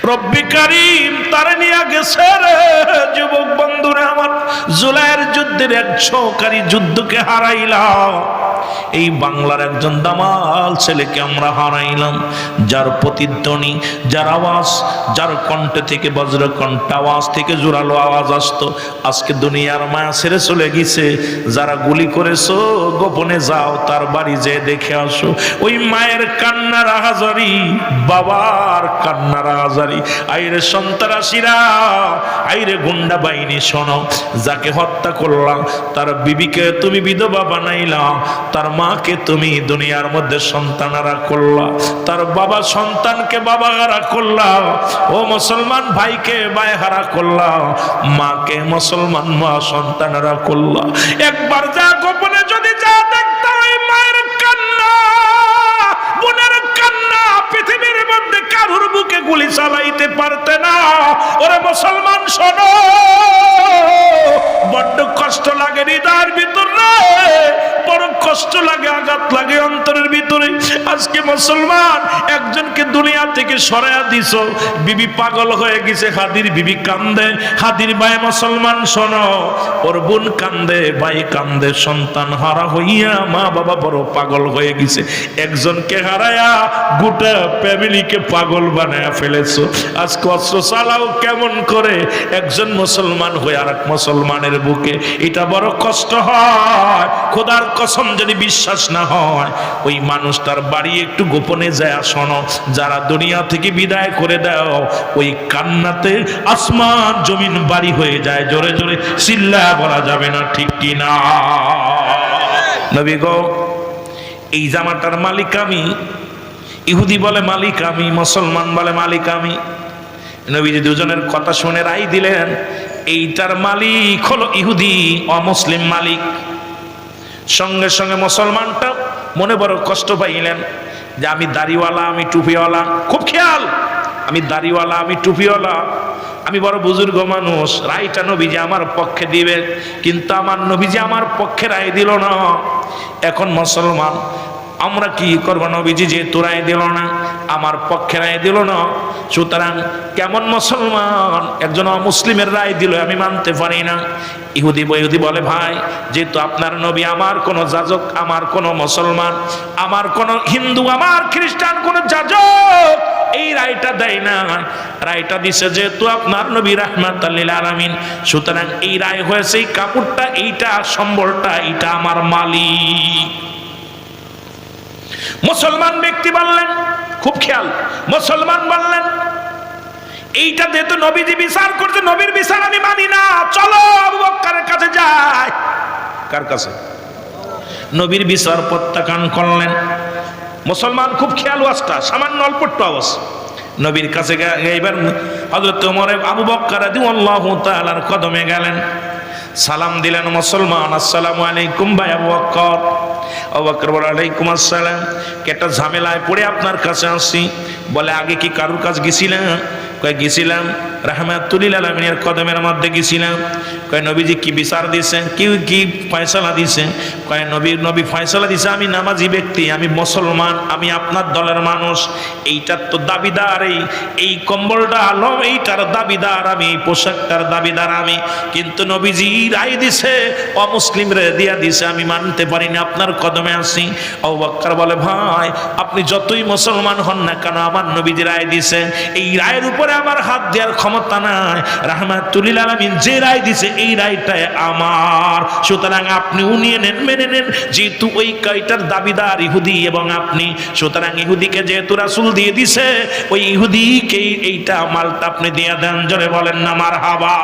রব্বি কারীম তারে নিয়ে গেছে রে যুবক বন্ধুরা আমার। জুলাইয়ের যুদ্ধের 100কারী যুদ্ধকে হারাইলাম, এই বাংলার একজন দামাল ছেলেকে আমরা হারাইলাম, যার প্রতিধ্বনি, যার আওয়াজ, যার কণ্ঠ থেকে বজ্রকণ্ঠ আওয়াজ থেকে জোরালো আওয়াজ আসতো, আজকে দুনিয়ার মায়া ছেড়ে চলে গেছে। যারা গুলি করেছো গোপনে যাও, তার বাড়ি যেয়ে দেখে আসো। ওই মায়ের কান্নার আহাজারি, বাবার কান্নার আহাজারি। আইরে সন্ত্রাসীরা, আইরে গুন্ডা বাহিনী, শোনো, যাকে হত্যা করলাম তার বিবিকে তুমি বিধবা বানাইলা, তার মাকে তুমি দুনিয়ার মধ্যে সন্তানারা করলা, তার বাবা সন্তানকে বাবা হারা করলা, ও মুসলমান ভাইকে ভাই হারা করলা, মাকে মুসলমান মা সন্তানারা করলা। একবার যা গোপনে যদি যা দেখতা, ওই মায়ের কান্না, বোনের কান্না, পৃথিবীর মধ্যে কারুর বুকে গুলি চালাইতে পারতে না। ওরে মুসলমান শোনো, বড্ড কষ্ট লাগে হৃদয়ের ভিতরে, বড় কষ্ট লাগে, আঘাত লাগে অন্তরের ভিতরে। আজকে মুসলমান একজনকে দুনিয়া থেকে সরাইয়া দিছ, বিবি পাগল হয়ে গেছে, হাদির বিবি কান্দে, হাদির ভাই মুসলমান শোনো, ওর বোন কান্দে, ভাই কান্দে, সন্তান হারা হইয়া মা বাবা বড় পাগল হয়ে গেছে। একজনকে হারায়া গোটা ফ্যামিলিকে পাগল বানায়া ফেলেছো। আজকে অস্ত্র চালাও কেমন করে একজন মুসলমান হয়ে আর এক মুসলমানের বুকে, এটা বড় কষ্ট হয়। খোদার কসম যদি বিশ্বাস না হয়, ওই মানুষটার বাড়ি একটু গোপনে যায় শোনো, যারা দুনিয়া থেকে বিদায় করে দাও, ওই কান্নাতে আসমান জমিন বাড়ি হয়ে যায়। জোরে জোরে চিল্লায়া বলা যাবে না, ঠিক কি না? নবী গো, এই জামাটার মালিক আমি। ইহুদি বলে মালিক আমি, মুসলমান বলে মালিক আমি। নবীজি দুজনের কথা শুনে রায় দিলেন, এইটার মালিক হলো ইহুদি, অমুসলিম মালিক। সঙ্গে সঙ্গে মুসলমানটা মনে বড় কষ্ট পাইলেন যে আমি দাড়িওয়ালা, আমি টুপিওয়ালা, খুব খেয়াল, আমি দাড়িওয়ালা, আমি টুপিওয়ালা, আমি বড় বুজুর্গ মানুষ, রায়টা নবীজি আমার পক্ষে দিবে, কিন্তু আমার নবীজি আমার পক্ষে রায় দিল না। এখন মুসলমান আমরা কি করবো? নবীজি যেহেতু রায় দিল না, আমার পক্ষে রায় দিল না, সুতরাং কেমন মুসলমান একজন অমুসলিমের রায় দিল আমি মানতে পারি না। ইহুদি বলে, ভাই যেহেতু আপনার নবী আমার কোনো যাজক, আমার কোনো মুসলমান, আমার কোনো হিন্দু, আমার খ্রিস্টান কোনো যাজক এই রায়টা দেয় না, রায়টা দিছে যেহেতু আপনার নবী রাহমাতাল লিল আলামিন, সুতরাং এই রায় হয়েছে, এই কাপড়টা, এইটা সম্বলটা, এইটা আমার মালিক। মুসলমান ব্যক্তি বললেন, খুব খেয়াল, মুসলমান বললেন এইটা যেহেতু নবীজি বিচার করছে, নবীর বিচার আমি মানি না, চলো আবু বকরের কাছে যাই। কার কাছে? নবীর বিচার প্রত্যাখ্যান করলেন। মুসলমান খুব খেয়াল, ওয়াজটা সামান্য অল্প একটু আওয়াজ। নবীর কাছে এবার হযরত ওমর আবু বকর রাদিয়াল্লাহু তাআলার কদমে গেলেন, সালাম দিলেন। মুসলমান, আসসালামু আলাইকুম ভাই আবু বকর। আবু বকর বলে, আলাইকুম আসসালাম। একটা ঝামেলায় পড়ে আপনার কাছে আসছি। বলে, আগে কি কারুর কাছে গেছিলেন? কয় গেছিলাম, রাহমাতুল লিল আলামিনের কদমের মধ্যে গেছিলাম। কয় নবীজি কি বিচার দিয়েছেন, কি ফয়সালা দিয়েছেন? কয় নবী ফয়সালা দিয়েছে, আমি নামাজি ব্যক্তি, আমি মুসলমান, আমি আপনার দলের মানুষ, এইটার তো দাবিদার, এই কম্বলটা আলম, এইটার দাবিদার আমি, এই পোশাকটার দাবিদার আমি, কিন্তু নবীজি রায় দিছে অমুসলিমরে দিয়া দিছে, আমি মানতে পারি না, আপনার কদমে আসি। আবু বকর বলে, ভাই আপনি যতই মুসলমান হন না কেন, আমার নবীজি রায় দিছে, এই রায়ের উপরে আমার হাত দেওয়ার ক্ষমতা নাই। রাহমাতুল লিল আলামিন যে রায় দিছে এই রায়টাই আমার, সুতরাং আপনি উনিয়ে নেন, মেনে নেন, যেহেতু ওই কয়টার দাবিদার ইহুদি এবং আপনি, সুতরাং ইহুদিকে যেহেতু রাসূল দিয়ে দিছে, ওই ইহুদিকে এইটা মালটা আপনি দিয়ে দেন। জোরে বলেন না মারহাবা।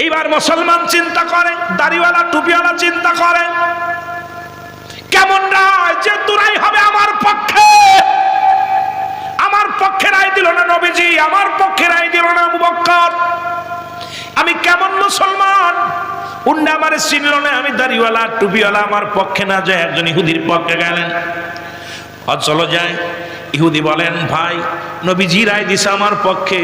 এইবার মুসলমান চিন্তা করে, দাড়িওয়ালা টুপিওয়ালা চিন্তা করে, কেমন রায়, যেহেতু রায় হবে আমার পক্ষে, আমার পক্ষে রায় দিল না নবীজি, আমার পক্ষে রায় দিল না আবু বকর, আমি কেমন মুসলমান? উন্ডা আমার চিনল না, আমি দাড়িওয়ালা টুপিওয়ালা, আমার পক্ষে না যায় একজন ইহুদির পক্ষে গেলেন। চলো যাই। ইহুদি বলেন, ভাই নবীজি রায় দিছে আমার পক্ষে,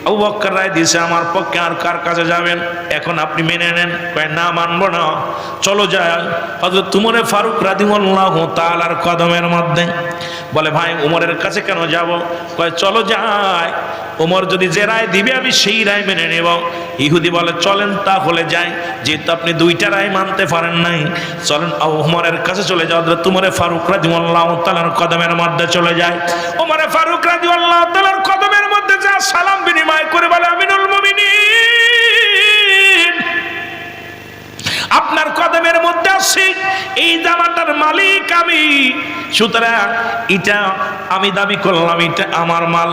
আবু বকর রায় দিয়েছে আমার পক্ষে, আর কার কাছে যাবেন? এখন আপনি মেনে নেন। কয় না, মানবো না, চলো যাই হযরত উমরে ফারুক রাদিয়াল্লাহু তাআলার কদমের মধ্যে। বলে ভাই উমরের কাছে কেন যাব? কয় চলো যাই, উমর যদি যে রায় দিবে আমি সেই রায় মেনে নেব। ইহুদি বলে চলেন তাহলে যাই, যেহেতু আপনি দুইটা রায় মানতে পারেন নাই, চলেন উমরের কাছে চলে যাও। হযরত উমরে ফারুক রাদিয়াল্লাহু তাআলার কদমের মধ্যে চলে যায়। উমরে ফারুক রাদিয়াল্লাহু তাআলার কদমের মধ্যে যা সালাম বিনিময় করে বলে আমিনুল মুমিনিন, আপনার কদমের মধ্যে আসছি, এই জামাটার মালিক আমি, সুতরাং এটা আমি দাবি করলাম এটা আমার মাল।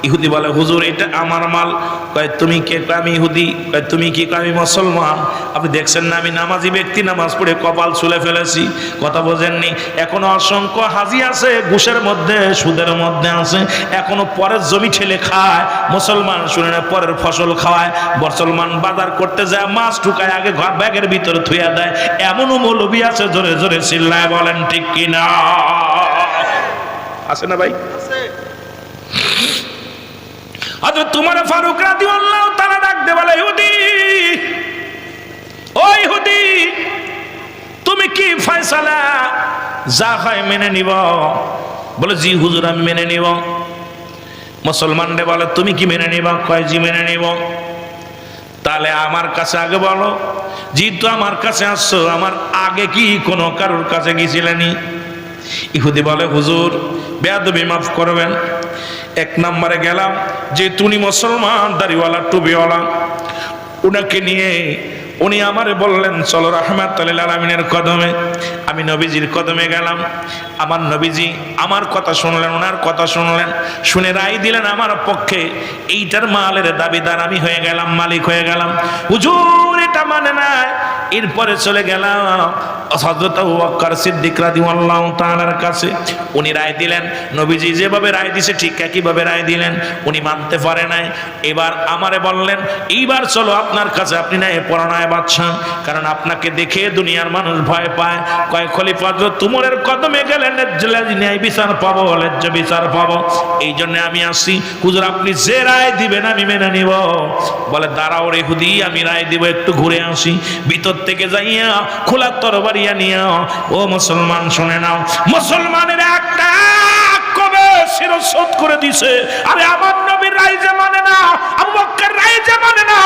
ইহুদি বলে হুজুর এটা আমার মাল। কয় তুমি কে? আমি ইহুদি। কয় তুমি কি? আমি মুসলমান। আপনি দেখছেন না আমি নামাজি ব্যক্তি, নামাজ পড়ে কপাল ছুলে ফেলেছি, কথা বোঝেননি? এখনো অসংখ্য হাজি আছে ঘুষের মধ্যে, সুদের মধ্যে আছে, এখনো পরের জমি ঠেলে খায়। মুসলমান শুনে না পরের ফসল খাওয়ায়। মুসলমান বাজার করতে যায় মাছ ঢুকায় আগে ঘর ব্যাগের ভিতরে থুইয়া দেয়। এমনও মৌলবি আছে, জোরে জোরে চিল্লায় বলেন ঠিক কিনা? আছে না ভাই? হযরত উমর ফারুক রাদিয়াল্লাহু তাআলা ডাক দে বলে ইহুদি, ও ইহুদি, তুমি কি ফয়সালা যা হয় মেনে নিব? বলে জি হুজুর আমি মেনে নিব। মুসলমান রে বলে তুমি কি মেনে নিবা? কয় জি মেনে নিব। তাহলে আমার কাছে আগে বলো, যেহেতু আমার কাছে আসছো, আমার আগে কি কোনো কারোর কাছে গেছিলেনি? ইহুদি বলে হুজুর বেয়াদবি মাফ করবেন, এক নম্বরে গেলাম যে তুমি মুসলমান দাড়িওয়ালা টুপিওয়ালা, উনাকে নিয়ে উনি আমারে বললেন চলো রাহমাতুল লিল আলামিনের কদমে। আমি নবীজির কদমে গেলাম, আমার নবীজি আমার কথা শুনলেন, ওনার কথা শুনলেন, শুনে রায় দিলেন আমার পক্ষে। এইটার মালের দাবিদার আমি হয়ে গেলাম, মালিক হয়ে গেলাম। হুজুর এটা মানে না। এরপরে চলে গেলাম হযরত আবু বকর সিদ্দিক রাদিয়াল্লাহু তাআলার কাছে। উনি রায় দিলেন, নবীজি যেভাবে রায় দিয়েছে ঠিক একইভাবে রায় দিলেন। উনি মানতে পারে নাই। এবার আমারে বললেন এইবার চলো আপনার কাছে, আপনি না পরানায় বাদশা, কারণ আপনাকে দেখে দুনিয়ার মানুষ ভয় পায়। কয় খলিফা হযরত উমরের কদমে গেলেন ন্যায় বিচার পাবো, ন্যায্য বিচার পাবো, এই জন্য আমি আসছি। হুজুর আপনি যে রায় দিবেন আমি মেনে নিব। বলে দাঁড়াও রে ইহুদি, আমি রায় দিব, একটু ঘুরে আসি। ভিতর থেকে যাইয়া খোলা তরবারিয়া নিয়া, ও মুসলমান শুনে নাও, মুসলমানের একটা কবে শিরচ্ছেদ করে দিছে। আরে আমার নবীর রায় যে মানে না, আবু বকর রায় যে মানে না,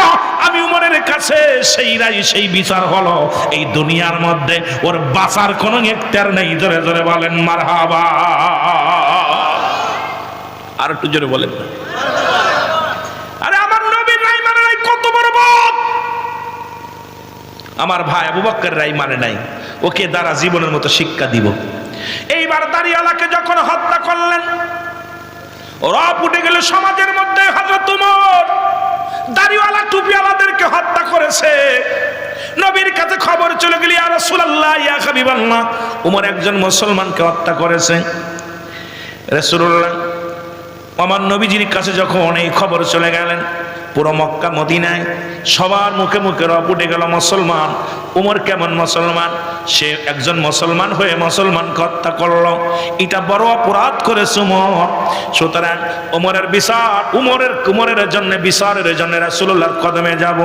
আমি উমরের কাছে সেই রায় সেই বিচার হলো। এই দুনিয়ার মধ্যে ওর বাঁচার কোনো এখতিয়ার নেই। জোরে জোরে বলেন মারহাবা। আর একটু জোরে বলেন। আরে আমার নবীর রায় মানে নাই, কত বড় বদ! আমার ভাই আবু বকর রায় মানে নাই, ওকে দ্বারা জীবনের মতো শিক্ষা দিব। এইবার দাড়িওয়ালাকে যখন হত্যা করলেন, রব উঠে গেল সমাজের মধ্যে। হযরত উমর দাড়িওয়ালা টুপিওয়ালাদেরকে হত্যা করেছে। নবীর কাছে খবর চলে গেল, ইয়া রাসূলুল্লাহ ইয়া হাবিবাল্লাহ, উমর একজন মুসলমানকে হত্যা করেছে। রাসূলুল্লাহ আমার নবীজির কাছে যখন এই খবর চলে গেলেন, পুরো মক্কা মদিনায় সবার মুখে মুখে রব উঠে গেল মুসলমান। উমর কেমন মুসলমান? সে একজন মুসলমান হয়ে মুসলমানকে হত্যা করলো, এটা বড় অপরাধ করেছে উমর। সুতরাং উমরের বিচার, উমরের জন্য বিচারের জন্য রাসূলুল্লাহর কদমে যাব।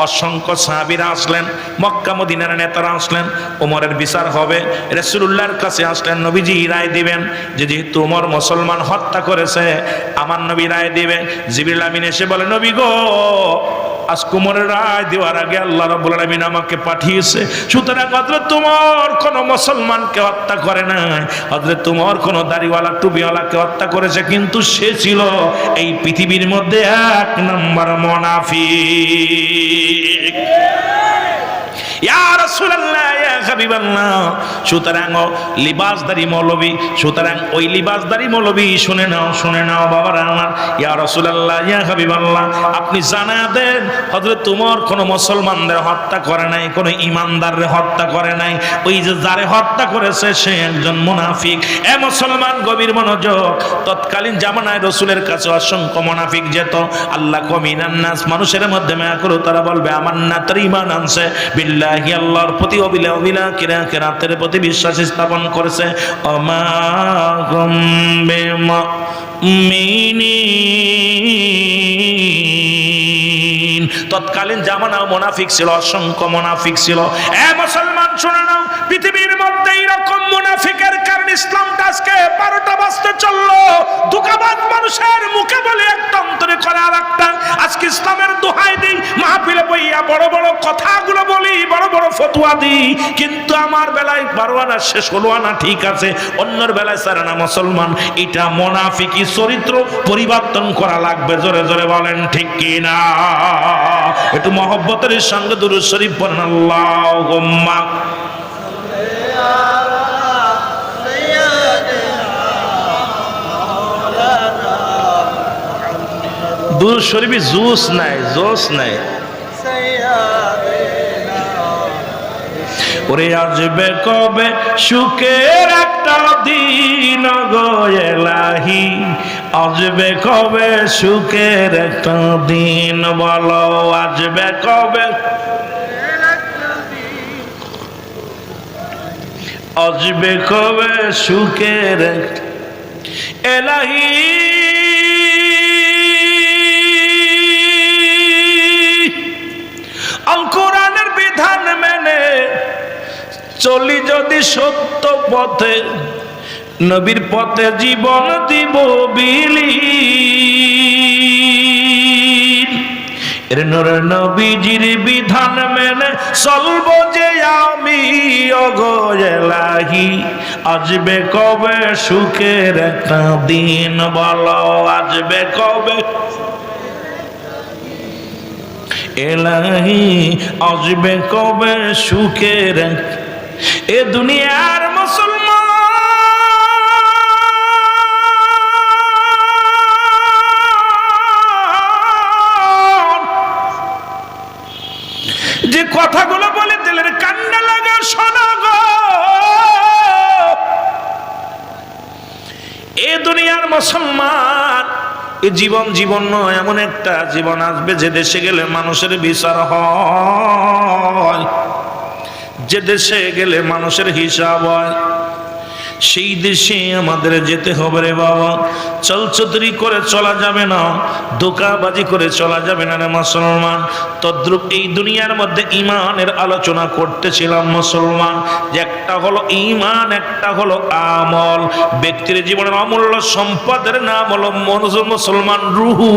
অসংখ্য সাহাবীরা আসলেন, মক্কা মদিনার নেতারা আসলেন, উমরের বিচার হবে। রাসূলুল্লাহর কাছে আসলেন, নবীজি রায় দিবেন যে যেহেতু উমর মুসলমান হত্যা করেছে, আমার নবী রায় দিবেন। জিবরিল আমিন এসে বলে, নবী গো, আজ উমরের রায় দেওয়ার আগে আল্লাহ রাব্বুল আলামিন আমাকে পাঠিয়েছে। সুতরাং হযরত উমর কোন মুসলমানকে হত্যা করে নাই, হযরত উমর কোন দাড়িওয়ালা টুপিওয়ালাকে হত্যা করেছে, কিন্তু সে ছিল এই পৃথিবীর মধ্যে এক নম্বর মুনাফিক। ইয়া রাসূলুল্লাহ ইয়া হাবিবাল্লাহ, সুতরাং লিবাসদারি মৌলবী, সুতরাং ওই লিবাসদারি মৌলবী শুনে নাও বাবারা আমার। ইয়া রাসূলুল্লাহ ইয়া হাবিবাল্লাহ, আপনি জানা দেন হযরত উমর কোন মুসলমানদের হত্যা করে নাই, কোন ঈমানদাররে হত্যা করে নাই। ওই যে যারে হত্যা করেছে সে একজন মুনাফিক। এ মুসলমান গভীর মনোযোগ। তৎকালীন জামানায় রাসূলের কাছে অসংখ্য মুনাফিক যেত। আল্লাহ কমিনান নাস, মানুষের মধ্যে মায়া করে তারা বলবে আমান্না, তার ঈমান আনছে বিল্লাহ, আল্লাহর প্রতি কিরাতের প্রতি বিশ্বাস স্থাপন করেছে। আমা গুম বিমুমিনিন তৎকালীন জামানাও মুনাফিক ছিল, অসংখ্য মুনাফিক ছিল। এ মুসলমান শুনে নাও, পৃথিবীর মধ্যে এইরকম মুনাফিকের কারণে ইসলামটা আজকে 12টা বাজতে চললো। ধোঁকাবাজ মানুষের মুখে বলে একটা, অন্তরে করে আর একটা। আজকে ইসলামের দোহাই দিই, মাহফিলে বইয়া বড় বড় কথাগুলো বলি, বড় বড় ফতোয়া দিই, কিন্তু আমার বেলায় 12 আনা শেষ 16 আনা ঠিক আছে, অন্যের বেলায় 4 আনা। মুসলমান, এটা মুনাফিকি চরিত্র পরিবর্তন করা লাগবে। জোরে জোরে বলেন ঠিক কি না? একটু মহব্বতের সঙ্গে দুরূদ শরীফ পড়েন। আল্লাহুম্মা দুরূদ শরীফে জুস নাই, জোস নাই। ওরে আসবে কবে সুখের একটা দিন গো এলাহি, আসবে কবে সুখের একটা দিন, বলো আসবে কবে, আসবে কবে সুখের এলাহি। আল কোরআনের বিধান মেনে চলি যদি সত্য পথে, নবীর পথে জীবন দিব বিলীন। এর নূরে নবীজির বিধান মেনে চলবো যে আমি, ওগো এলাহি, আসবে কবে সুখের একটা দিন, বলো আসবে কবে এলাহি, আসবে কবে সুখের এ দুনিয়ার মুসলমান। যে কথাগুলো বলে দিলের কান্না লাগা শোনা গো, এ দুনিয়ার মুসলমান, এ জীবন জীবন নয়, এমন একটা জীবন আসবে যে দেশে গেলে মানুষের বিচার হয়, যে দেশে গেলে মানুষের হিসাব হয়। সেই দেশে আমাদের যেতে হবে রে বাবা। চলচতুরি করে চলা যাবে না, ধোঁকাবাজি করে চলা যাবে না রে মুসলমান। তদ্রূপ এই দুনিয়ার মধ্যে ইমানের আলোচনা করতেছিলাম মুসলমান, যে একটা হলো ইমান, একটা হলো আমল। ব্যক্তির জীবনের অমূল্য সম্পদের নাম হলো মুসলমান রুহু,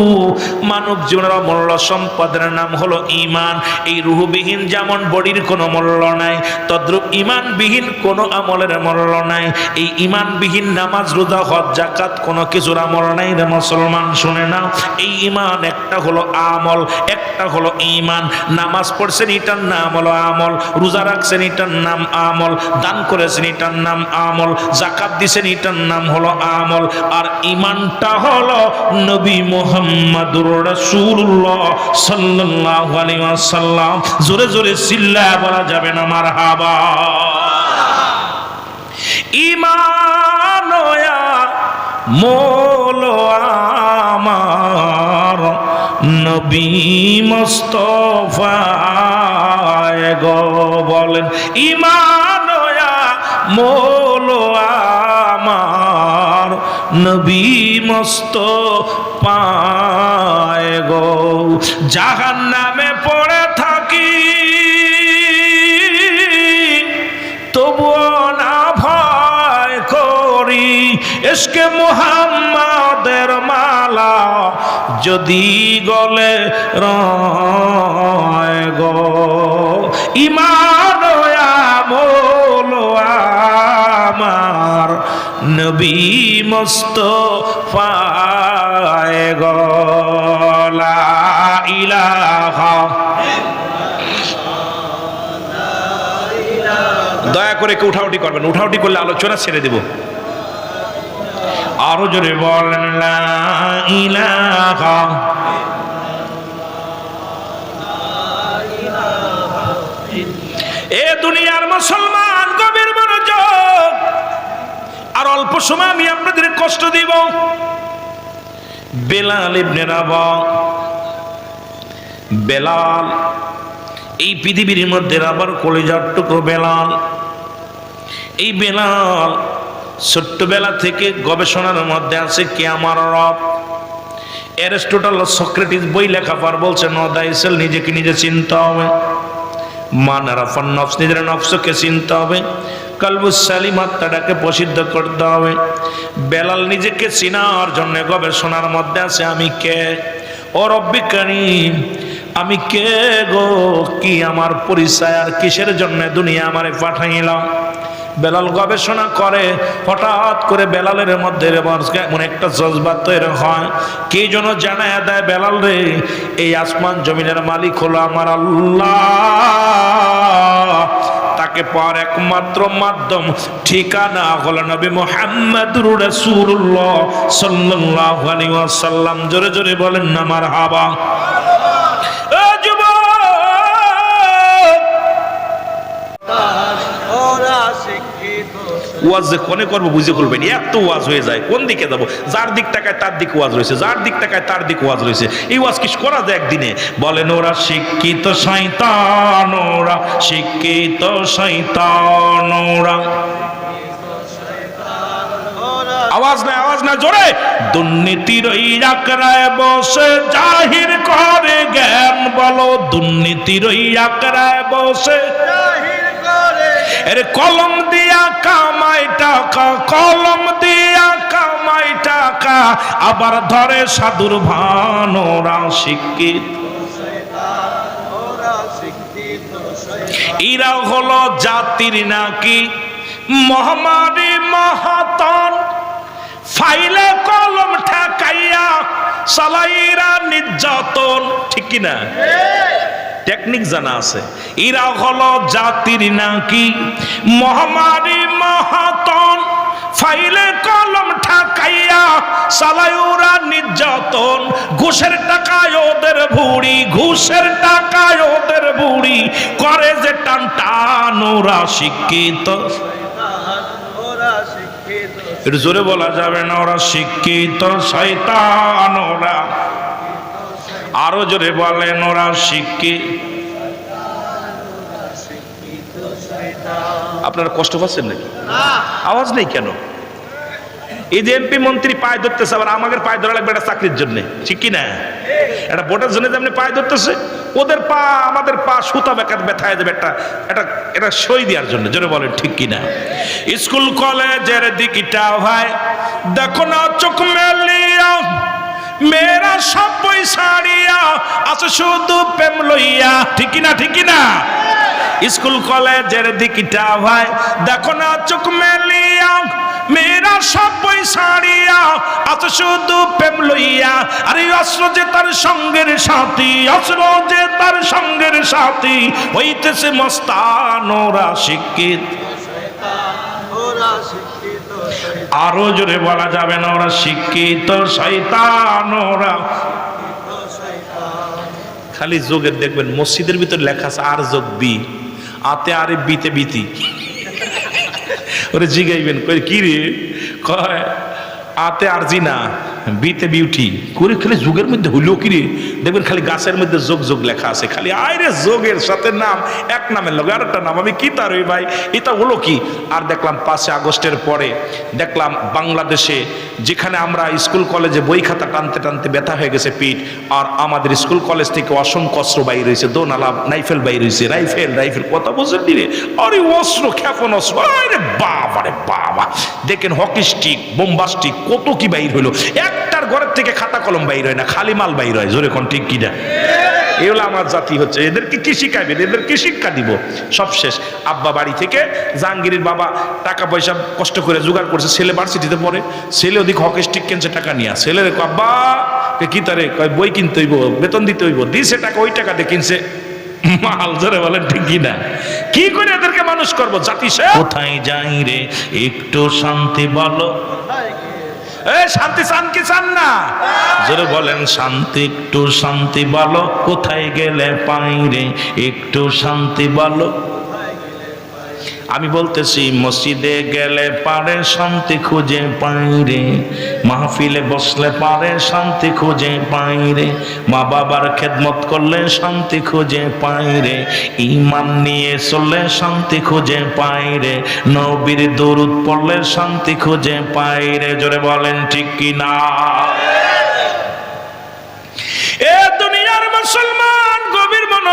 মানব জীবনের অমূল্য সম্পদের নাম হলো ইমান। এই রুহুবিহীন যেমন বডির কোনো মূল্য নাই, তদ্রূপ ইমানবিহীন কোনো আমলের মূল্য নাই। এই ইমানবিহীন নামাজ, রোজা, হজ, যাকাত কোনো কিছুর আমল নাই রে মুসলমান। শুনে নাও, এই ইমান একটা হলো আমল, একটা হলো ইমান। নামাজ পড়ছেন এটার নাম হলো আমল, রোজা রাখছেন এটার নাম আমল, দান করেছেন এটার নাম আমল, যাকাত দিছেন এটার নাম হলো আমল। আর ইমানটা হলো নবী মুহাম্মদুর রাসূলুল্লাহ সাল্লাল্লাহু আলাইহি ওয়াসাল্লাম। জোরে জোরে চিল্লায়া বলা যাবে না মারহাবা। ইমানয়া মোলো আমার নবী মুস্তাফা গো, বলেন ইমানয়া মোলো আমার নবী মুস্তাফা গো। জাহান্নামে পড়ে থাকি তবুও না ভয় করি, ইশকে মুহাম্মাদের মালা যদি গলে রয় গো। ইমান আমল আমার নবী মুস্তাফা গো। লা ইলাহা, দয়া করে কেউ উঠাউটি করবেন, উঠাউটি করলে আলোচনা ছেড়ে দেব। আরো জোরে বলেন লা ইলাহা। এ দুনিয়ার মুসলমান, গভীর মনোযোগ। আর অল্প সময় আমি আপনাদের কষ্ট দিব। বেলাল ইবনে রাবাহ, বেলাল এই পৃথিবীর মধ্যে রাবার কলিজার টুকরো বেলাল। এই বেলাল ছোট্টবেলা থেকে গবেষণার মধ্যে আছে কে আমার রব। অ্যারিস্টটল সক্রেটিস বই লেখা পর বলছে নো দ্য সেলফ, নিজেকে নিজে চিনতে হবে। মান আরাফান নফস, নিজের নফসকে চিনতে হবে। কলবুস সালিম, আত্মাটাকে প্রসিদ্ধ করতে হবে। বেলাল নিজেকে চিনার জন্য গবেষণার মধ্যে আছে, আমি কে? ও রব্বি কারীম, আমি কে গো? কি আমার পরিচয়? আর কিসের জন্য দুনিয়া আমারে পাঠাইলাম? বেলাল গবেষণা করে, হঠাৎ করে বেলালের মধ্যে এমন একটা জজবা তৈরি হয়, কে যেন জানায় দেয়, বেলাল রে, এই আসমান জমিনের মালিক হলো আমার আল্লাহ। তাকে পাওয়ার একমাত্র মাধ্যম, ঠিকানা হলো নবী মুহাম্মদুর রাসূলুল্লাহ সাল্লাল্লাহু আলাইহি ওয়াসাল্লাম। জোরে জোরে বলেন না মারহাবা। ওয়াজ যে কোনে করবো বুঝে করবেন, এত ওয়াজ হয়ে যায়, কোন দিকে যাবো? যার দিক টাকায় তার দিক ওয়াজ রয়েছে, যার দিক টাকায় তার দিক ওয়াজ রয়েছে। এই ওয়াজ কি করা যায় একদিনে? বলেন ওরা শিক্ষিত শয়তান, ওরা শিক্ষিত শয়তান, ওরা। আওয়াজ না, আওয়াজ না, জোরে। দুর্নীতির ওই আকড়ায় বসে জাহির করে জ্ঞান, বলো দুর্নীতির ওই আকড়ায় বসে এরে কলম দিয়া কামাই টাকা, কলম দিয়া কামাই টাকা, আবার ধরে সাধুর ভান, ওরা শিক্ষিত। এরা হলো জাতির নাকি মহামারী মহাতন, ফাইলে কলম ঠেকাইয়া চালাইরা নির্যাতন। ঠিক কিনা? টেকনিক জানা আছে। এরা হলো জাতির নাকি মহামারী মহাতন, ফাইলে কলম ঠাকাইয়া চালায় ওরা নির্যাতন। ঘুষের টাকায় ওদের ভুড়ি, ঘুষের টাকায় ওদের ভুড়ি, করে যে টান টান, ওরা শিক্ষিত। এটা জোরে বলা যাবে না, ওরা শিক্ষিত শয়তান, ওরা। আরো জোরে বলেন, ওরা শিক্ষিত। আপনারা কষ্ট পাচ্ছেন নাকি? আওয়াজ নেই কেন? এই যে এমপি মন্ত্রী পায়ে ধরতেছে, আবার আমাদের পায়ে ধরা লাগবে একটা চাকরির জন্য, ঠিক কিনা? একটা ভোটের জন্য যেমনি পায়ে ধরতেছে, ওদের পা আমাদের পা সুতা বেকার ব্যথায় যাবে একটা সই দেওয়ার জন্য। জোরে বলেন ঠিক কিনা? স্কুল কলেজের দিকটা ভাই দেখো না চোখ মেলিয়া, মেয়েরা সব বই ছাড়িয়া আছে শুধু প্রেম লইয়া। ঠিক কিনা? ঠিক কিনা? স্কুল কলেজের দিকটা ভাই দেখো না চোখ মেলিয়া, মেয়েরা সব বই ছাড়িয়া আছে শুধু প্রেম লইয়া। আরে অস্ত্র যে তার সঙ্গের সাথী, অস্ত্র যে তার সঙ্গের সাথী, হইতেছে মস্তান, ওরা শিক্ষিত। আরো জোরে বলা যাবে না, ওরা শিক্ষিত শয়তান, ওরা। খালি যোগের দেখবেন মসজিদের ভিতর লেখা আছে আর যোগ বি, আতে আরে বিতে বিতি। ওরে জিগাইবেন কি রে? কয় আতে আর জি না, বিতে বিউটি করে। খালি যুগের মধ্যে হইল কি রে? দেখবেন খালি গাছের মধ্যে যোগ যোগ লেখা আছে, খালি আইরে যোগের সাথে নাম, এক নামের লগে আরেকটা নাম। আমি কি তার ওই ভাই, এটা হলো কি? আর দেখলাম 5 আগস্টের পরে দেখলাম বাংলাদেশে যেখানে আমরা স্কুল কলেজে বই খাতা টানতে টানতে ব্যথা হয়ে গেছে পিঠ, আর আমাদের স্কুল কলেজ থেকে অসংখ্য অস্ত্র বাইর হয়েছে, দোনালা রাইফেল বাইর হয়েছে, রাইফেল রাইফেল কথা বুঝলেন দিলে? আরে অস্ত্র, ক্ষেপণ অস্ত্র, আরে বাবা রে বাবা। দেখেন হকি স্টিক, বোম্বাস্টিক, কত কি বাইর হইলো। একটার ঘরের থেকে খাতা কলম বাইর হয় না, খালি মাল বাইর হয়। জোরে কোন ঠিক কিনা? এগুলো আমার জাতি হচ্ছে। এদেরকে কি শিখাইবেন? এদেরকে শিক্ষা দিব? সব শেষ। আব্বা বাড়ি থেকে, জাহাঙ্গীরের বাবা টাকা পয়সা কষ্ট করে জোগাড় করছে, ছেলে ভার্সিটিতে পড়ে, ছেলে ওদিকে হকি স্টিক কিনছে টাকা নিয়ে। ছেলে আব্বা কি তারে বই কিনতে হইব, বেতন দিতে হইব, দিছে টাকা, ওই টাকা দিয়ে কিনছে মাল। জোরে বলেন ঠিক কিনা? কি করে এদেরকে মানুষ করবো? জাতি কোথায় যাই রে একটু শান্তি বলো। শান্তি চান কি চান না? জোরে বলেন শান্তি, একটু শান্তি বলো, কোথায় গেলে পাই রে একটু শান্তি বলো। আমি বলতেছি মসজিদে গেলে পারে শান্তি খুঁজে পাই রে, মাহফিলে বসলে পারে শান্তি খুঁজে পাই রে, মা বাবার খেদমত করলে শান্তি খুঁজে পাই রে, ঈমান নিয়ে চললে শান্তি খুঁজে পাই রে, নবীর দরুদ পড়লে শান্তি খুঁজে পাই রে। জোরে বলেন ঠিক কি না?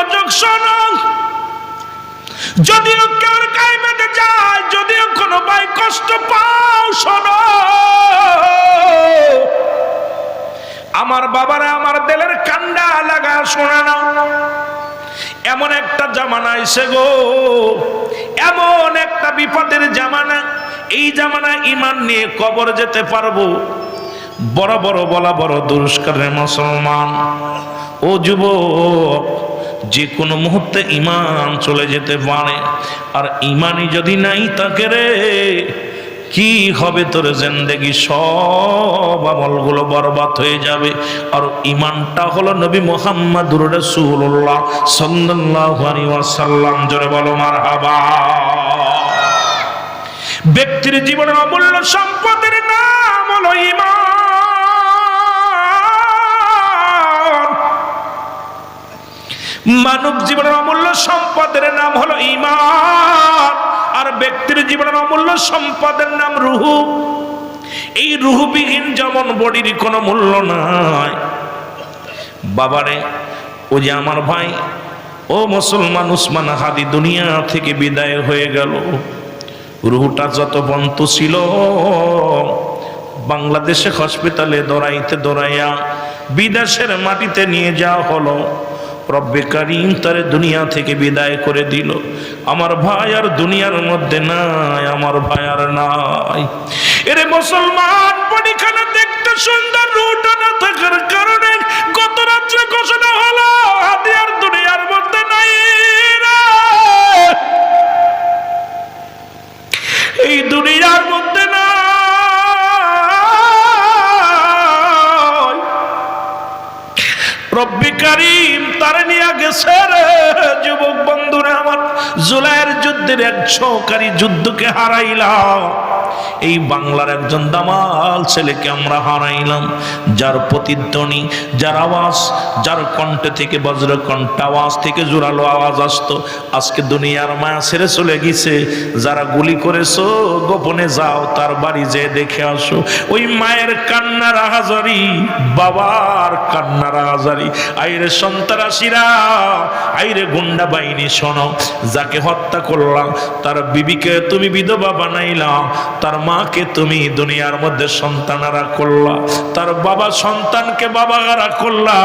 মনোযোগ শোনো, যদিও কেউ গায়ে বেঁধে যায়, যদিও কোনো ভাই কষ্ট পাও, শোনো আমার বাবারা, আমার দিলের কান্ডা লাগা শোনা নাও। এমন একটা জামানা এসে গো, এমন একটা বিপদের জামানা, এই জামানা ঈমান নিয়ে কবর যেতে পারবো বড় বড় বলা বড় দুষ্কর্মের মুসলমান। ও যুবক, যে কোনো মুহূর্তে ঈমান চলে যেতে পারে, আর ঈমানই যদি নাই থাকে রে, কি হবে তোর জিন্দেগি? সব আমলগুলো বরবাদ হয়ে যাবে। আর ঈমানটা হলো নবী মুহাম্মদুর রাসূলুল্লাহ সাল্লাল্লাহু আলাইহি ওয়াসাল্লাম। জোরে বলো মারহাবা। ব্যক্তির জীবনের অমূল্য সম্পদের নাম হলো ঈমান। মানব জীবনের অমূল্য সম্পদের নাম হলো ঈমান, আর ব্যক্তির জীবনের অমূল্য সম্পদের নাম রূহ। এই রূহবিহীন যেমন বডির কোনো মূল্য নাই। বাবারে, ও যে আমার ভাই, ও মুসলমান উসমান হাদি দুনিয়া থেকে বিদায় হয়ে গেল। রূহটা যত বন্ত ছিল, বাংলাদেশে হসপিটালে দৌড়াইতে দৌড়াইয়া বিদেশের মাটিতে নিয়ে যাওয়া হলো। রব্বে কারীম তারে দুনিয়া থেকে বিদায় করে দিল। আমার ভাই আর দুনিয়ার মধ্যে নাই, আমার ভাই আর নাই। এরে মুসলমান, পরীক্ষাটা দেখতে সুন্দর, রূহটা না থাকার কারণে গত রাত্রে ঘোষণা হলো হাদি আর দুনিয়ার মধ্যে নাই। এই দুনিয়ার মধ্যে না, রব্বে কারীম তারে নিয়ে গেছে রে। যুবক বন্ধুরা আমার, জুলাইয়ের যুদ্ধের 100কারী যুদ্ধকে হারাইলাম। এই বাংলার একজন দামাল ছেলেকে আমরা হারাইলাম, যার প্রতিধ্বনি, যার আওয়াজ, যার কণ্ঠে থেকে বজ্র কণ্ঠ আওয়াজ থেকে জোরালো আওয়াজ আসতো, আজকে দুনিয়ার মায়া ছেড়ে চলে গেছে। যারা গুলি করেছো, গোপনে যাও, তার বাড়ি যেয়ে দেখে আসো। ওই মায়ের কান্নার আহাজারি, বাবার কান্নার আহাজারি। আইরে সন্ত্রাসীরা, আইরে গুন্ডা বাহিনী, শোনো, যাকে হত্যা করলাম তার বিবিকে তুমি বিধবা বানাইলা, তার মাকে তুমি দুনিয়ার মধ্যে সন্তানারা করলা, তার বাবা সন্তানকে বাবা হারা করলা,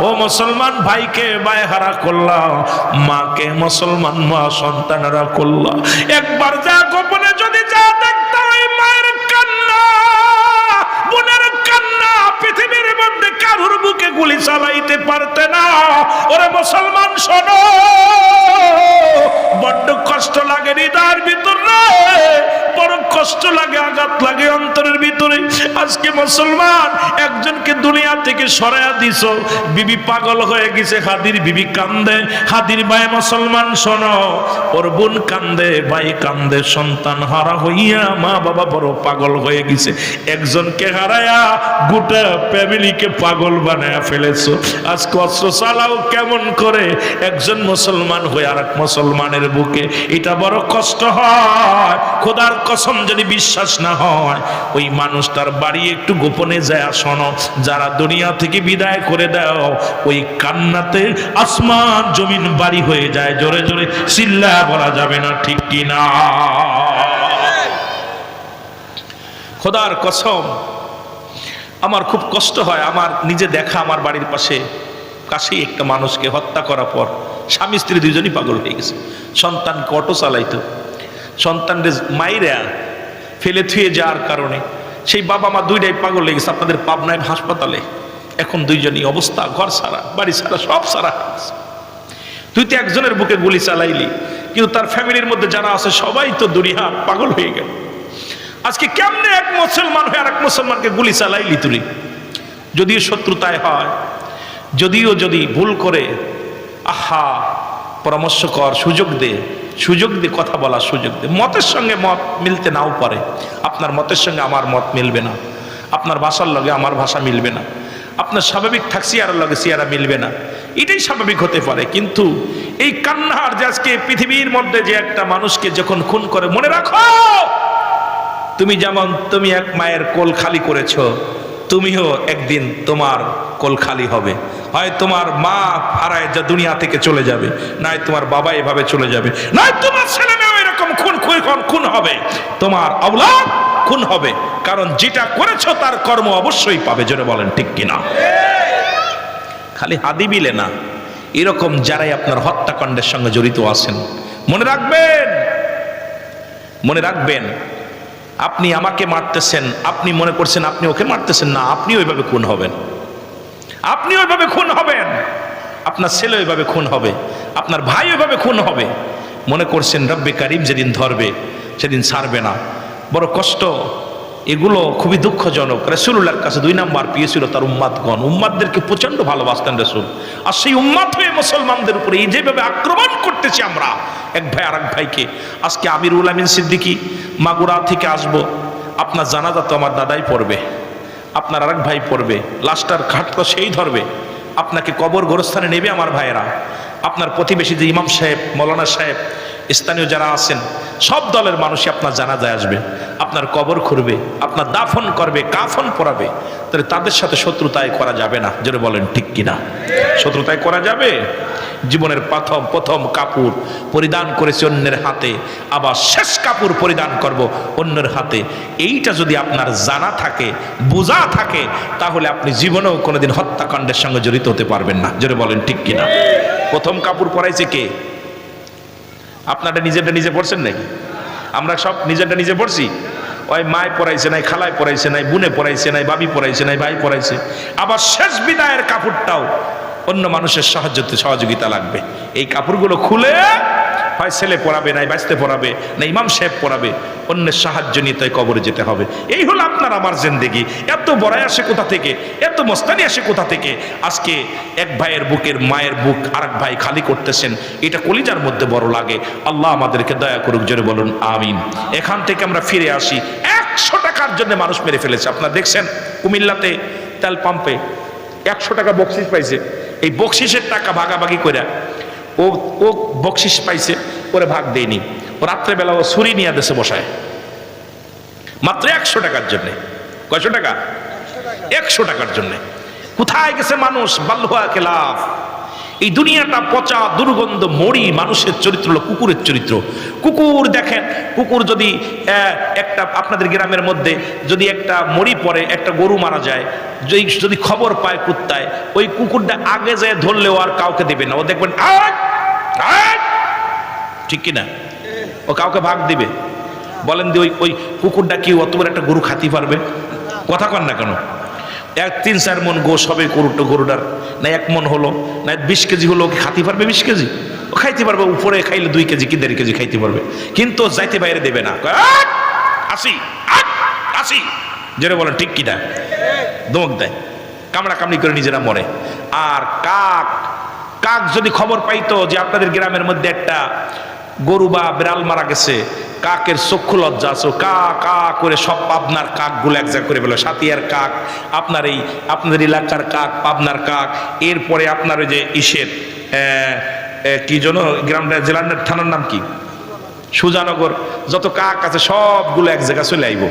ও মুসলমান ভাইকে ভাই হারা করলা, মাকে মুসলমান মা সন্তানারা করলা। একবার যা গোপনে যদি যা দেখতে, ওই মায়ের কান্না, বোনের কান্না, পৃথিবীর মধ্যে কারুর বুকে গুলি চালাইতে পারতে না। ওরে মুসলমান শোনো, বড্ড কষ্ট লাগে হৃদয়ের ভিতরে, বড় কষ্ট লাগে, আঘাত লাগে অন্তরের ভিতরে। আজকে মুসলমান একজনকে দুনিয়া থেকে সরাইয়া দিছ, বিবি পাগল হয়ে গেছে, হাদির বিবি কান্দে, হাদির ভাই মুসলমান শোনো, ওর বোন কান্দে, ভাই কান্দে, সন্তান হারা হইয়া মা বাবা বড় পাগল হয়ে গেছে। একজনকে হারায়া গোটা ফ্যামিলিকে পাগল বানায়া ফেলেছো। আজকে অস্ত্র চালাও কেমন করে একজন মুসলমান হয়ে আর এক মুসলমানের বুকে? এটা বড় কষ্ট হয়। খোদার কসম, যদি বিশ্বাস না হয়, ওই মানুষটার বাড়ি একটু গোপনে যায়, শোনো, যারা দুনিয়া থেকে বিদায় করে দাও, ওই কান্নাতে আসমান জমিন বাড়ি হয়ে যায়। জোরে জোরে চিল্লা বলা যাবে না, ঠিক কি না? খোদার কসম, আমার খুব কষ্ট হয়। আমার নিজে দেখা, আমার বাড়ির কাছেই একটা মানুষকে হত্যা করার পর স্বামী স্ত্রী দুজনই পাগল হয়ে গেছে। সন্তানকে অটো চালাইতো, সন্তানদের মাইরা ফেলে থুয়ে যাওয়ার কারণে সেই বাবা মা দুইটাই পাগল হয়ে গেছে। আপনাদের পাবনায় হাসপাতালে এখন দুইজনই অবস্থা, ঘর সারা, বাড়ি সারা, সব সারা। তুই তো একজনের বুকে গুলি চালাইলি, কিন্তু তার ফ্যামিলির মধ্যে যারা আছে সবাই তো দুনিয়া পাগল হয়ে গেল। আজকে কেমনে এক মুসলমান হয়ে আর এক মুসলমানকে গুলি চালাইলি তুই? যদিও শত্রুতায় হয়, যদি ভুল করে, আহা, পরামর্শ কর, সুযোগ দে কথা বলার সুযোগ দে। মতের সঙ্গে মত মিলতে নাও পারে, আপনার মতের সঙ্গে আমার মত মিলবে না, আপনার ভাষার লগে আমার ভাষা মিলবে না, আপনার স্বাভাবিক সিয়ারার লগে সিয়ারা মিলবে না, এটাই স্বাভাবিক হতে পারে। কিন্তু এই কান্নার যে আজকে পৃথিবীর মধ্যে যে একটা মানুষকে যখন খুন করে, মনে রাখো, তুমি যেমন তুমি এক মায়ের কোল খালি করেছো, তুমিও একদিন তোমার কোল খালি হবে, হয় তোমার মা হারায় যা দুনিয়া থেকে চলে যাবে, নয় তোমার বাবা এভাবে চলে যাবে, নয় তোমার ছেলে মেয়ে এরকম খুন হবে, তোমার আওলাদ খুন হবে। কারণ যেটা করেছো তার কর্ম অবশ্যই পাবে। জোরে বলেন ঠিক কিনা? খালি হাদিবিলে না, এরকম যারাই আপনার হত্যাকাণ্ডের সঙ্গে জড়িত আছেন, মনে রাখবেন আপনি আমাকে মারতেছেন, আপনি মনে করছেন আপনি ওকে মারতেছেন, না, আপনি ওইভাবে খুন হবেন, আপনার ছেলে ওইভাবে খুন হবে, আপনার ভাই ওইভাবে খুন হবে। মনে করছেন রব্বে কারিম যেদিন ধরবে সেদিন ছাড়বে না। বড় কষ্ট, এগুলো খুবই দুঃখজনক। রাসূলুল্লাহর কাছে 2 নাম্বার পেয়েছিল তার উম্মাতগণ, উম্মাতদেরকে প্রচন্ড ভালোবাসতেন রাসূল। আর সেই উম্মাত হয়ে মুসলমানদের উপরে এই যেভাবে আক্রমণ করতেছি আমরা এক ভাই আর এক ভাইকে। আজকে আমিরুল আমিন সিদ্দিকী মাগুরা থেকে আসবো, আপনার জানাজা তো আমার দাদাই পড়বে, আপনার আরেক ভাই পড়বে, লাশটার ঘাট তো সেই ধরবে, আপনাকে কবর গোরস্থানে নেবে আমার ভাইয়েরা। আপনার প্রতিবেশী যে ইমাম সাহেব, মৌলানা সাহেব, স্থানীয় যারা আছেন, সব দলের মানুষই আপনার জানাজায় আসবে, আপনার কবর খুঁড়বে, আপনার দাফন করবে, কাফন পরাবে। তাহলে তাদের সাথে শত্রুতায় করা যাবে না। জোরে বলেন ঠিক কিনা? শত্রুতায় করা যাবে? জীবনের প্রথম কাপড় পরিধান করেছে অন্যের হাতে, আবার শেষ কাপড় পরিধান করব অন্যের হাতে। এইটা যদি আপনার জানা থাকে, বোঝা থাকে, তাহলে আপনি জীবনেও কোনোদিন হত্যাকাণ্ডের সঙ্গে জড়িত হতে পারবেন না। জোরে বলেন ঠিক কিনা? প্রথম কাপড় পরাইছে কে? আপনারটা নিজেরটা নিজে পড়ছেন নাকি? আমরা সব নিজেরটা নিজে পড়ছি। ওই মায় পড়াইছে নাই, খালায় পড়াইছে নাই, বুনে পড়াইছে নাই, বাবি পড়াইছে নাই, ভাই পড়াইছে। আবার শেষ বিদায়ের কাপড়টাও অন্য মানুষের সহযোগিতা লাগবে। এই কাপড়গুলো খুলে হয় ছেলে পড়াবে, নাই বাঁচতে পড়াবে, না ইমাম সাহেব পড়াবে, অন্যের সাহায্য নিয়ে তাই কবরে যেতে হবে। এই হলো আপনার আমার জিন্দেগি। এত বড়াই আসে কোথা থেকে, এত মস্তানি আসে কোথা থেকে? আজকে এক ভাইয়ের বুকের মায়ের বুক আরেক ভাই খালি করতেছেন, এটা কলিজার মধ্যে বড় লাগে। আল্লাহ আমাদেরকে দয়া করুক। জোরে বলুন আমিন। এখান থেকে আমরা ফিরে আসি। 100 টাকার জন্য মানুষ মেরে ফেলেছে। আপনারা দেখছেন কুমিল্লাতে তেল পাম্পে 100 টাকা বকশিস পাইছে। এই বকশিসের টাকা ভাগাভাগি করে ও বকশিস পাইছে, ওরে ভাগ দেয়নি। ও রাত্রেবেলা ও ছুরি নিয়ে দেশে বসায় মাত্র 100 টাকার জন্যে। কয়শো টাকা? 100 টাকার জন্যে। কোথায় গেছে মানুষ? বাল্লুয়া খেলাফ। এই দুনিয়াটা পচা, দুর্গন্ধ, মরি। মানুষের চরিত্র হলো কুকুরের চরিত্র। কুকুর দেখেন, কুকুর যদি একটা আপনাদের গ্রামের মধ্যে যদি একটা মরি পড়ে, একটা গরু মারা যায়, যদি খবর পায় কুত্তায়, ওই কুকুরটা আগে যায় ধরলেও আর কাউকে দেবে না। ও দেখবেন ঠিক কিনা? ও কাউকে ভাগ দিবে? বলেন দি ওই কুকুরটা কি অত বড় একটা গরু খাতি পারবে? কথা কন না কেন? 3-4 মন গোশ হবে গরুটার, না 1 মন হলো, না 20 কেজি হলো, কি খাতি পারবে? 20 কেজি ও খাইতে পারবে, উপরে খাইলে 2 কেজি কি 1.5 কেজি খাইতে পারবে, কিন্তু যাইতে বাইরে দেবে না। আসি জেরে বলেন ঠিক কিনা? দমক দেয়, কামড়া কামড়ি করে নিজেরা মরে। আর কাক যদি খবর পাইতো যে আপনাদের গ্রামের মধ্যে একটা গরু বা বিড়াল মারা গেছে, কাকের চক্ষু লজ্জা আছে, কা কা করে সব পাবনার কাকগুলো এক জায়গা করে ফেলো। সাতিয়ার কাক, আপনাদের এলাকার কাক, পাবনার কাক, এরপরে আপনার ওই যে ইসের কি যেন গ্রামটা, জেলার থানার নাম কি, সুজানগর, যত কাক আছে সবগুলো এক জায়গা চলে আইব।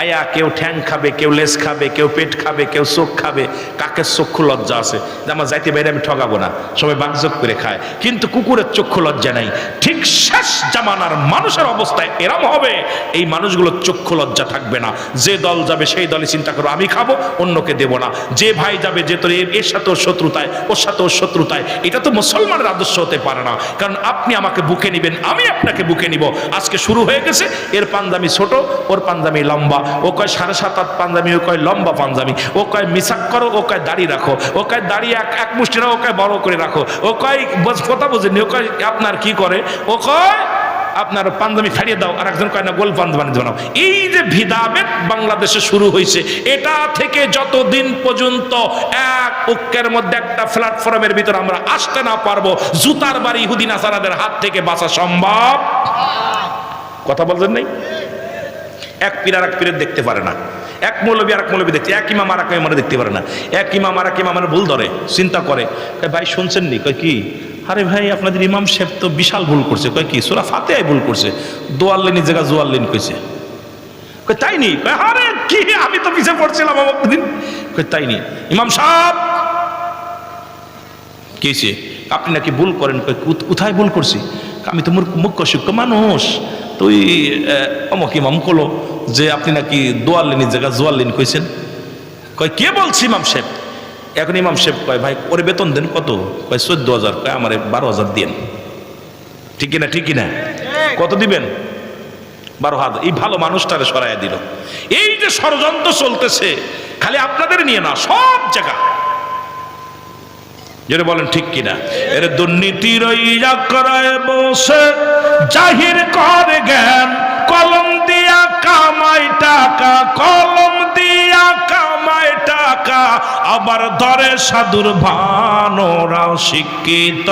আয়া কেউ ঠ্যাং খাবে, কেউ লেজ খাবে, কেউ পেট খাবে, কেউ চোখ খাবে। কাকের চক্ষু লজ্জা আছে যে আমার যাইতে বাইরে আমি ঠগাবো না, সবাই বাকযোগ করে খায়। কিন্তু কুকুরের চক্ষু লজ্জা নাই। ঠিক শেষ জামানার মানুষের অবস্থায় এরম হবে, এই মানুষগুলোর চক্ষু লজ্জা থাকবে না। যে দল যাবে সেই দলই চিন্তা করো আমি খাবো, অন্যকে দেব না। যে ভাই যাবে যে তোর এর সাথে ওর শত্রুতায়, ওর সাথে ওর শত্রুতায়, এটা তো মুসলমানের আদর্শ হতে পারে না। কারণ আপনি আমাকে বুকে নিবেন, আমি আপনাকে বুকে নিব। আজকে শুরু হয়ে গেছে, এর পাঞ্জাবি ছোট, ওর পাঞ্জাবি লম্বা, ও কয় 7.5 পাঞ্জাবি, ও কয় লম্বা পাঞ্জাবি, ও কয় মিসাক করো, ও কয় দাড়ি রাখো, ও কয় দাড়ি এক মুষ্টি রাখো, ও কয় বড় করে রাখো, ও কয় কথা বোঝেনি, ও কয় আপনার কি করে, ও কয় আপনার পাঞ্জাবি ফাড়িয়ে দাও, আর একজন কয় না গোল পাঞ্জাবি বানাও। এই যে ভেদাভেদ বাংলাদেশে শুরু হয়েছে, এটা থেকে যতদিন পর্যন্ত এক ঐক্যের মধ্যে একটা প্ল্যাটফর্মের ভিতরে আমরা আসতে না পারবো, জুতার বাড়ি ইহুদি নাসারাদের হাত থেকে বাঁচা সম্ভব। কথা বলছেন নাই? এক পীর আর এক পীরের দেখতে পারে না, এক মৌলবী আর এক মৌলবী দেখতে, এক ইমাম আর এক ইমাম দেখতে পারে না, এক ইমাম আর এক ইমামের ভুল ধরে, চিন্তা করে, ভাই শুনছেন নি? কয় কি? আরে ভাই আপনাদের ইমাম সাহেব তো বিশাল ভুল করছে। কয় কি? সূরা ফাতিহায় ভুল করছে, দোয়াল্লিনের জায়গা জোয়াল্লিন কইছে। কই তাই নি? কই আরে কি, আমি তো পিছে পড়ছিলাম অমুক দিন। কই তাই নি? ইমাম সাহেব কেছে আপনি নাকি ভুল করেন। কই কোথায় ভুল করছি? আমি তো মুখ্য সূক্ষ্ম মানুষ। তো ওই অমুক ইমাম কলো যে আপনি নাকি দোয়াল্লিনের জায়গায় জোয়াল্লিন কইছেন। কয় কে বলছি ইমাম সাহেব? এখন ইমাম সাহেব কয় ভাই ওরে বেতন দেন কত? কয় 14,000। কয় আমার 12,000 দিন। ঠিক কিনা? ঠিক কিনা? কত দিবেন? 12,000। এই ভালো মানুষটারে সরাইয়া দিল। এই যে ষড়যন্ত্র চলতেছে খালি আপনাদের নিয়ে না, সব জায়গা। যেটা বলেন ঠিক কিনা? এর দুর্নীতির করায় বসে জাহির করে জ্ঞান, কলম দিয়া কামাই টাকা, কলম দিয়া কামাই টাকা, আবার ধরে সাধুর ভান, ওরাও শিক্ষিত।